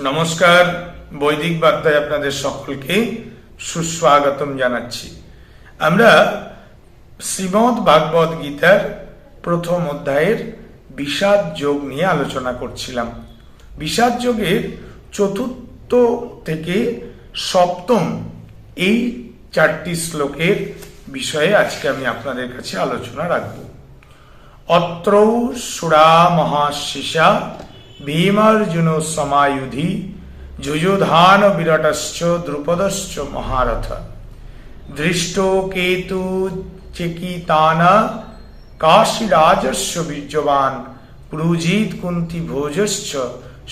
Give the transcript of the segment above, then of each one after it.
নমস্কার, বৈদিক বার্তায় আপনাদের সকলকে সুস্বাগতম জানাচ্ছি। আমরা শ্রীমদ্ ভাগবত গীতার প্রথম অধ্যায়ের বিষাদ যোগ নিয়ে আলোচনা করছিলাম। বিষাদ যোগের চতুর্থ থেকে সপ্তম এই 4টি শ্লোকের বিষয়ে আজকে আমি আপনাদের কাছে আলোচনা রাখব। অত্রৌ সুরা মহাশিষা ভীমার্জুন সমায়ুধি যুযুধান বিরাটশ্চ দ্রুপদশ্চ মহারথ দৃষ্ট কেতু চেকিতানা কাশীরাজস্য বীর্যবান পুরুজিত কুন্তি ভোজশ্চ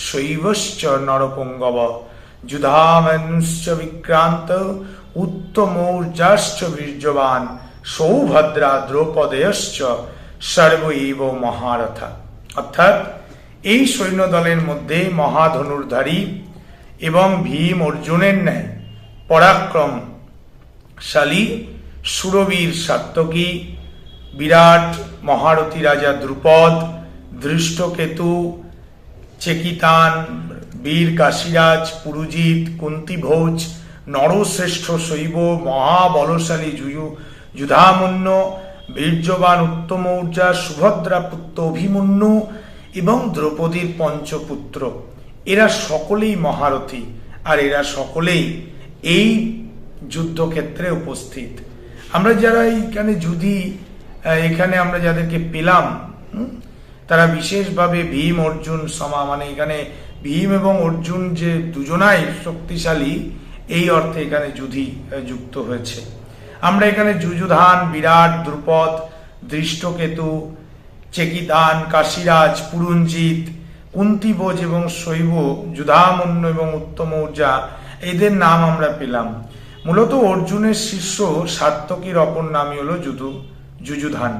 শৈবশ্চ নরপুঙ্গব যুধামনুশ্চ বিক্রান্ত উত্তমৌর্যাশ্চ বীর্যবান সৌভদ্রা দ্রৌপদেয়শ্চ সর্বৈব মহারথা। অর্থাৎ এই সৈন্যদলের মধ্যে মহাধনুর্ধারী এবং ভীম অর্জুনের ন্যায় পরাক্রমশালী সুরবীর সাত্যকী, বিরাট মহারথী রাজা দ্রুপদ, ধৃষ্টকেতু, চেকিতান, বীর কাশীরাজ, পুরুজিত, কুন্তিভোজ, নরশ্রেষ্ঠ শৈব, মহাবলশালী যুধামন্য, বীর্যবান উত্তমৌর্যা, সুভদ্রা পুত্র অভিমন্যু এবং দ্রৌপদীর পঞ্চপুত্র, এরা সকলেই মহারথী আর এরা সকলেই এই যুদ্ধক্ষেত্রে উপস্থিত। আমরা যারা এখানে আমরা যাদেরকে পেলাম, তারা বিশেষভাবে ভীম অর্জুন মানে এখানে ভীম এবং অর্জুন যে দুজনাই শক্তিশালী, এই অর্থে এখানে যুধি যুক্ত হয়েছে। আমরা এখানে যুযুধান, বিরাট, দ্রুপদ, দৃষ্টকেতু, চেকিতান, কাশীরাজ, পুরুঞ্জিত, কুন্তিভোজ এবং শৈব, যুধামন্য এবং উত্তমৌর্যা, এদের নাম আমরা পেলাম। মূলত অর্জুনের শিষ্য সাত্যকীর অপর নামই হল যুযুধান।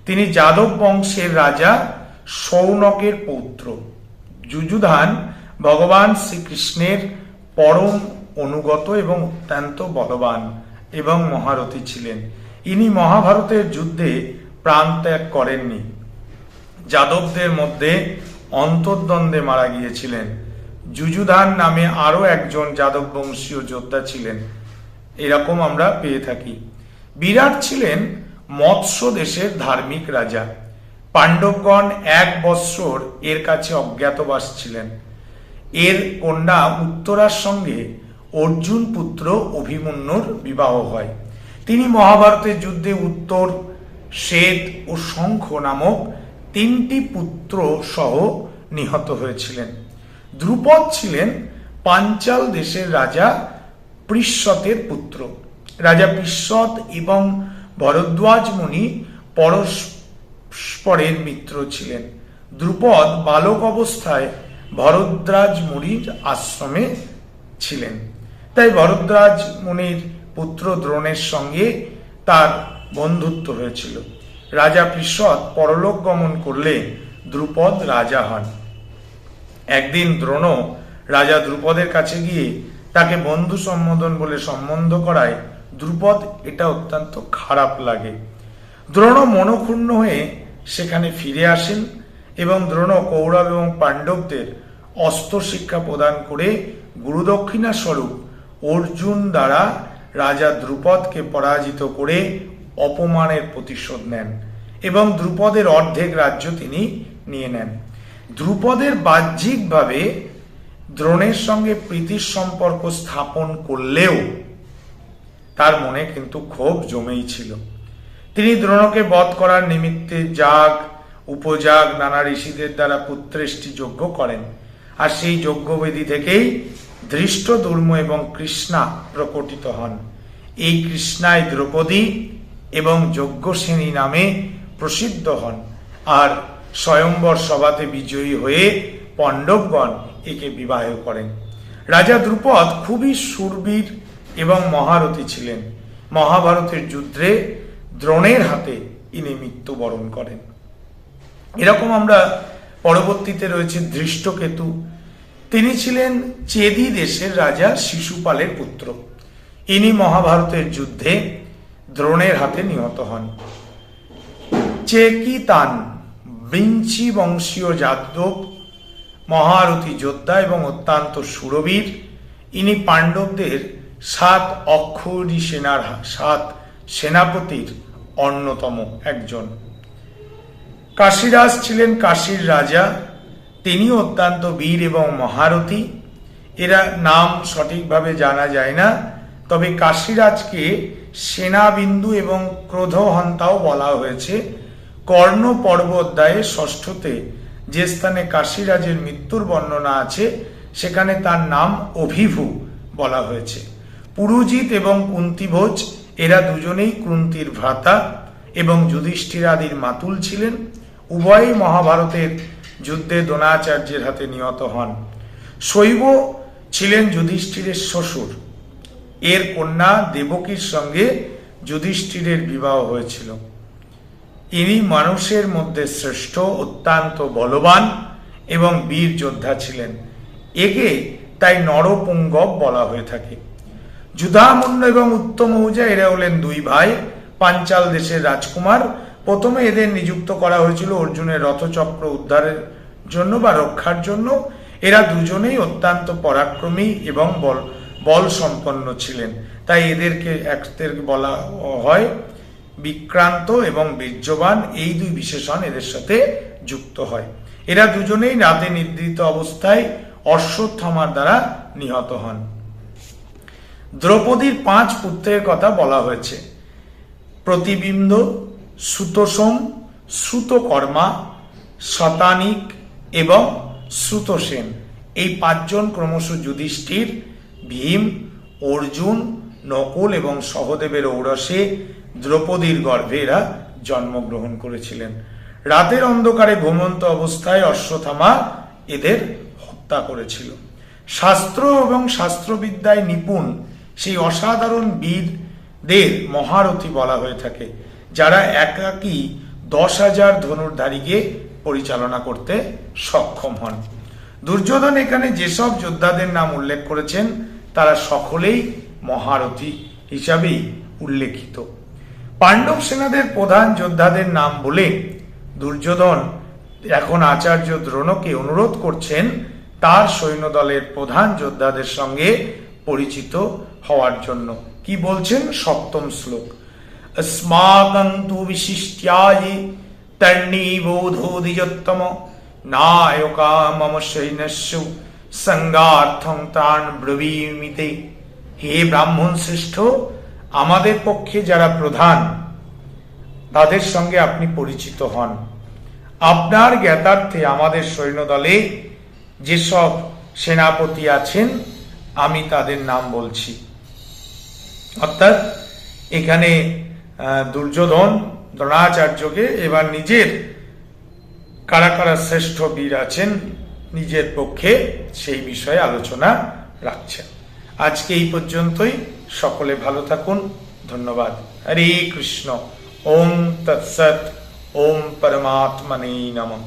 তিনি যাদব বংশের রাজা সৌনকের পৌত্র। যুযুধান ভগবান শ্রীকৃষ্ণের পরম অনুগত এবং অত্যন্ত বলবান এবং মহারথী ছিলেন। ইনি মহাভারতের যুদ্ধে প্রাণ ত্যাগ করেননি। যাদবদের মধ্যে অন্তর্দ্বন্দ্বে মারা গিয়েছিলেন। যুযুধান নামে আরো একজন যাদব বংশীয় যোদ্ধা ছিলেন, এরকম আমরা পেয়ে থাকি। বিরাট ছিলেন মৎস্য দেশের ধার্মিক রাজা। পাণ্ডবগণ 1 বৎসর এর কাছে অজ্ঞাতবাস ছিলেন। এর কন্যা উত্তরার সঙ্গে অর্জুন পুত্র অভিমন্যুর বিবাহ হয়। তিনি মহাভারতের যুদ্ধে উত্তর, শ্বেত ও শঙ্খ নামক 3টি পুত্র সহ নিহত হয়েছিলেন। দ্রুপদ ছিলেন পাঞ্চাল দেশের রাজা পৃষ্যতের পুত্র। রাজা পৃষ্যত এবং ভরদ্বাজ মুনি পরস্পরের মিত্র ছিলেন। দ্রুপদ বালক অবস্থায় ভরদ্বাজ মুনির আশ্রমে ছিলেন, তাই ভরদ্বাজ মুনির পুত্র দ্রোণের সঙ্গে তার বন্ধুত্ব হয়েছিল। রাজা পৃষ্যত পরলোক গমন করলে দ্রুপদ রাজা হন। একদিন দ্রোণ রাজা দ্রুপদের কাছে গিয়ে তাকে বন্ধু সম্বোধন বলে সম্বন্ধ করায় দ্রুপদ এটা অত্যন্ত খারাপ লাগে। দ্রোণ মনক্ষুণ্ণ হয়ে সেখানে ফিরে আসেন এবং দ্রোণ কৌরব এবং পাণ্ডবদের অস্ত্র শিক্ষা প্রদান করে গুরুদক্ষিণা স্বরূপ অর্জুন দ্বারা রাজা দ্রুপদকে পরাজিত করে অপমানের প্রতিশোধ নেন এবং দ্রুপদের অর্ধেক রাজ্য তিনি নিয়ে নেন। দ্রুপদের বাহ্যিকভাবে দ্রোণের সঙ্গে প্রীতির সম্পর্ক স্থাপন করলেও তার মনে কিন্তু ক্ষোভ জমেই ছিল। তিনি দ্রোণকে বধ করার নিমিত্তে যাগ, উপযাগ, নানা ঋষিদের দ্বারা পুত্রেষ্টি যজ্ঞ করেন। আর সেই যজ্ঞবেদী থেকেই ধৃষ্টদুর্ম এবং কৃষ্ণা প্রকটিত হন। এই কৃষ্ণায় দ্রৌপদী এবং যজ্ঞসেনী নামে প্রসিদ্ধ হন। আর স্বয়ম্বর সভাতে বিজয়ী হয়ে পাণ্ডবগণ একে বিবাহ করেন। রাজা দ্রুপদ খুবই শূরবীর এবং মহারথী ছিলেন। মহাভারতের যুদ্ধে দ্রোণের হাতে ইনি মৃত্যুবরণ করেন। এরকম আমরা পরবর্তীতে রয়েছে ধৃষ্টকেতু। তিনি ছিলেন চেদি দেশের রাজা শিশুপালের পুত্র। ইনি মহাভারতের যুদ্ধে দ্রোণের হাতে নিহত হন। চেকিতান বৃঞ্চি বংশীয় যাদব মহারথী যোদ্ধা এবং অত্যন্ত সুরবীর। ইনি পাণ্ডবদের 7 অক্ষৌরী সেনার 7 সেনাপতির অন্যতম একজন। কাশীরাজ ছিলেন কাশীর রাজা, তিনি অত্যন্ত বীর এবং মহারথী। এরা নাম সঠিকভাবে জানা যায় না, তবে কাশীরাজকে সেনাবিন্দু এবং ক্রোধহন্তাও বলা হয়েছে। কর্ণ পর্ব অধ্যায়ে 6তে যে স্থানে কাশীরাজের মৃত্যুর বর্ণনা আছে সেখানে তার নাম অভিভূ বলা হয়েছে। পুরুজিৎ এবং কুন্তিভোজ এরা দুজনেই কুন্তির ভ্রাতা এবং যুধিষ্ঠিরাদির মাতুল ছিলেন। উভয়ই মহাভারতের যুদ্ধে দ্রোণাচার্যের হাতে নিহত হন। শৈব ছিলেন যুধিষ্ঠিরের শ্বশুর। এর কন্যা দেবকীর সঙ্গে যুধিষ্ঠিরের বিবাহ হয়েছিল। ইনি মানুষের মধ্যে শ্রেষ্ঠ, অত্যন্ত বলবান এবং বীর যোদ্ধা ছিলেন। একে তাই নরপুঙ্গব বলা হয়ে থাকে। যুধামন্য এবং উত্তমৌজা এরা হলেন 2 ভাই, পাঞ্চাল দেশের রাজকুমার। প্রথমে এদের নিযুক্ত করা হয়েছিল অর্জুনের রথচক্র উদ্ধারের জন্য বা রক্ষার জন্য। এরা দুজনেই অত্যন্ত পরাক্রমী এবং বল সম্পন্ন ছিলেন, তাই এদেরকে বলা হয় বিক্রান্ত এবং বীর্যবান। এই 2 বিশেষণ এদের সাথে যুক্ত হয়। এরা দুজনেই রাতে নিদ্রিত অবস্থায় অশ্বত্থামার দ্বারা নিহত হন। দ্রৌপদীর 5 পুত্রের কথা বলা হয়েছে। প্রতিবিম্ব, সুতোসোম, শ্রুতকর্মা, শতানিক এবং শ্রুতসেন, এই 5 জন ক্রমশ যুধিষ্ঠির, ভীম, অর্জুন, নকুল এবং সহদেবের ঔরসে দ্রৌপদীর গর্ভে এরা জন্মগ্রহণ করেছিলেন। রাতের অন্ধকারে ঘুমন্ত অবস্থায় অশ্বত্থামা এদের হত্যা করেছিল। শাস্ত্র এবং শাস্ত্রবিদ্যায় নিপুণ সেই অসাধারণ বীরদের মহারথী বলা হয়ে থাকে, যারা একাকী 10,000 ধনুর্ধারীকে পরিচালনা করতে সক্ষম হন। দুর্যোধন এখানে যেসব যোদ্ধাদের নাম উল্লেখ করেছেন তারা সকলেই মহারথী হিসাবেই উল্লেখিত। পাণ্ডব সেনাদের প্রধান যোদ্ধাদের নাম বলে দুর্যোধন এখন আচার্য দ্রোণকে অনুরোধ করছেন তার সৈন্যদলের প্রধান যোদ্ধাদের সঙ্গে পরিচিত হওয়ার জন্য। কি বলছেন? 7ম শ্লোক, अस्माकं तु विशिष्ट्याये तर्णीबोधो द्विजोत्तम नायका मम सैन्यस्य संगार्थं तान् ब्रवीमिते। হে ব্রাহ্মণ শ্রেষ্ঠ, আমাদের পক্ষে যারা প্রধান তাদের সঙ্গে আপনি পরিচিত হন। আপনার জ্ঞাতার্থে আমাদের সৈন্যদলে যেসব সেনাপতি আছেন আমি তাদের নাম বলছি। অর্থাৎ এখানে দুর্যোধন দ্রোণাচার্যকে এবার নিজের কারা কারা শ্রেষ্ঠ বীর আছেন নিজের পক্ষে সেই বিষয়ে আলোচনা রাখছেন। আজকে এই পর্যন্তই। সকলে ভালো থাকুন। ধন্যবাদ। হরে কৃষ্ণ। ওম তৎসৎ। ওম পরমাত্মনে নমঃ।